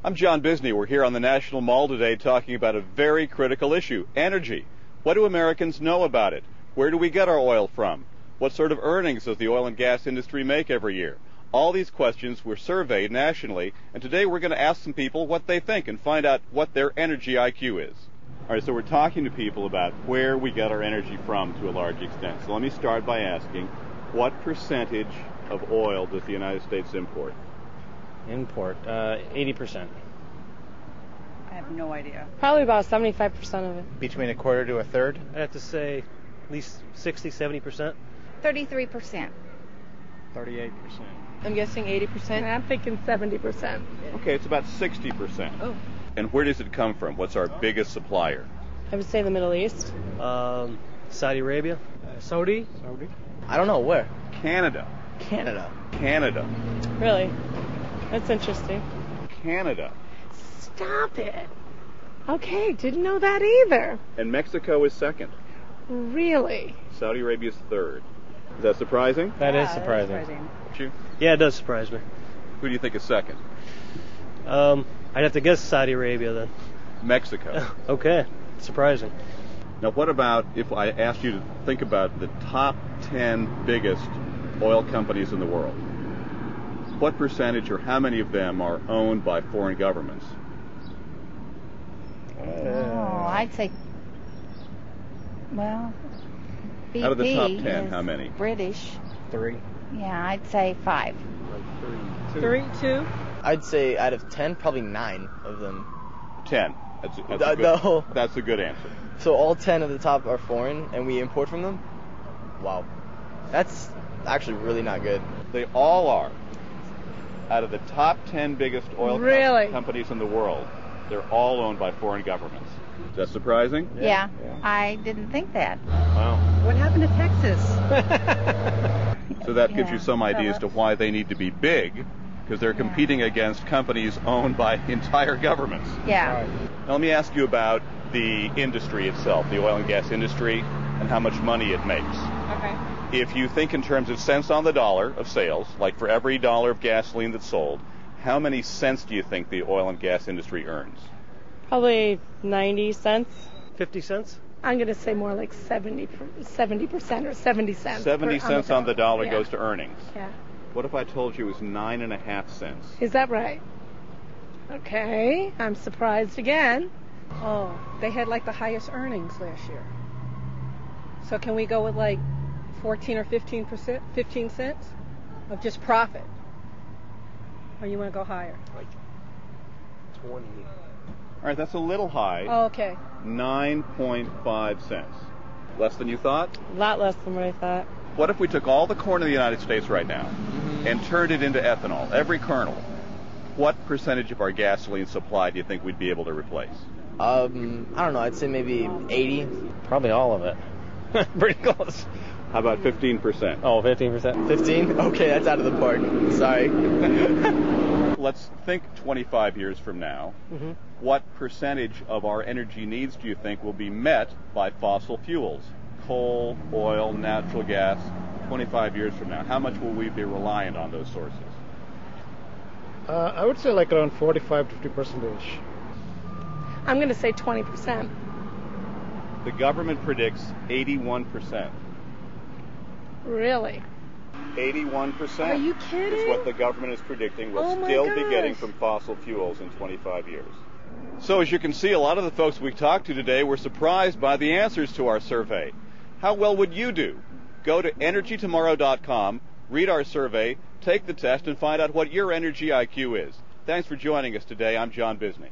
I'm John Bisney. We're here on the National Mall today talking about a very critical issue, energy. What do Americans know about it? Where do we get our oil from? What sort of earnings does the oil and gas industry make every year? All these questions were surveyed nationally, and today we're going to ask some people what they think and find out what their energy IQ is. All right, so we're talking to people about where we get our energy from to a large extent. So let me start by asking, what percentage of oil does the United States import? 80%. I have no idea. Probably about 75% of it. Between a quarter to a third? I'd have to say at least 60, 70%. 33%. 38%. I'm guessing 80%. I'm thinking 70%. Okay, it's about 60%. Oh. And where does it come from? What's our biggest supplier? I would say the Middle East. Saudi Arabia. Saudi? I don't know, where? Canada. Canada. Really? That's interesting. Canada. Stop it. Okay, didn't know that either. And Mexico is second. Really? Saudi Arabia is third. Is that surprising? That is surprising. You? Yeah, it does surprise me. Who do you think is second? I'd have to guess Saudi Arabia then. Mexico. Okay, surprising. Now, what about if I asked you to think about the top 10 biggest oil companies in the world? What percentage or how many of them are owned by foreign governments? I'd say, well, BP Out of the top 10, is how many? British. 3. Yeah, I'd say 5. 3, 2. I'd say out of 10, probably 9 of them. 10. That's a good answer. So all 10 of the top are foreign, and we import from them? Wow. That's actually really not good. They all are. Out of the top 10 biggest oil companies in the world, they're all owned by foreign governments. Is that surprising? Yeah. I didn't think that. Wow. What happened to Texas? So that gives you some idea as to why they need to be big, because they're competing against companies owned by entire governments. Yeah. Now let me ask you about the industry itself, the oil and gas industry, and how much money it makes. Okay. If you think in terms of cents on the dollar of sales, like for every dollar of gasoline that's sold, how many cents do you think the oil and gas industry earns? Probably 90 cents. 50 cents? I'm going to say more like 70% or 70 cents. 70 cents on the dollar Yeah. goes to earnings. Yeah. What if I told you it was 9.5 cents? Is that right? Okay. I'm surprised again. Oh, they had like the highest earnings last year. So can we go with like 14 or 15%, 15 cents of just profit? Or you want to go higher? Like 20. All right, that's a little high. Oh, okay. 9.5 cents. Less than you thought? A lot less than what I thought. What if we took all the corn in the United States right now and turned it into ethanol, every kernel? What percentage of our gasoline supply do you think we'd be able to replace? I don't know, I'd say maybe 80. Probably all of it. Pretty close. How about 15%? Oh, 15%. 15? Okay, that's out of the park. Sorry. Let's think 25 years from now. Mm-hmm. What percentage of our energy needs do you think will be met by fossil fuels? Coal, oil, natural gas. 25 years from now, how much will we be reliant on those sources? I would say like around 45 to 50%. I'm going to say 20%. The government predicts 81%. Really? 81%. Are you kidding? Is what the government is predicting we'll Oh my still be getting gosh. from fossil fuels in 25 years. So as you can see, a lot of the folks we talked to today were surprised by the answers to our survey. How well would you do? Go to energytomorrow.com, read our survey, take the test, and find out what your energy IQ is. Thanks for joining us today. I'm John Bisney.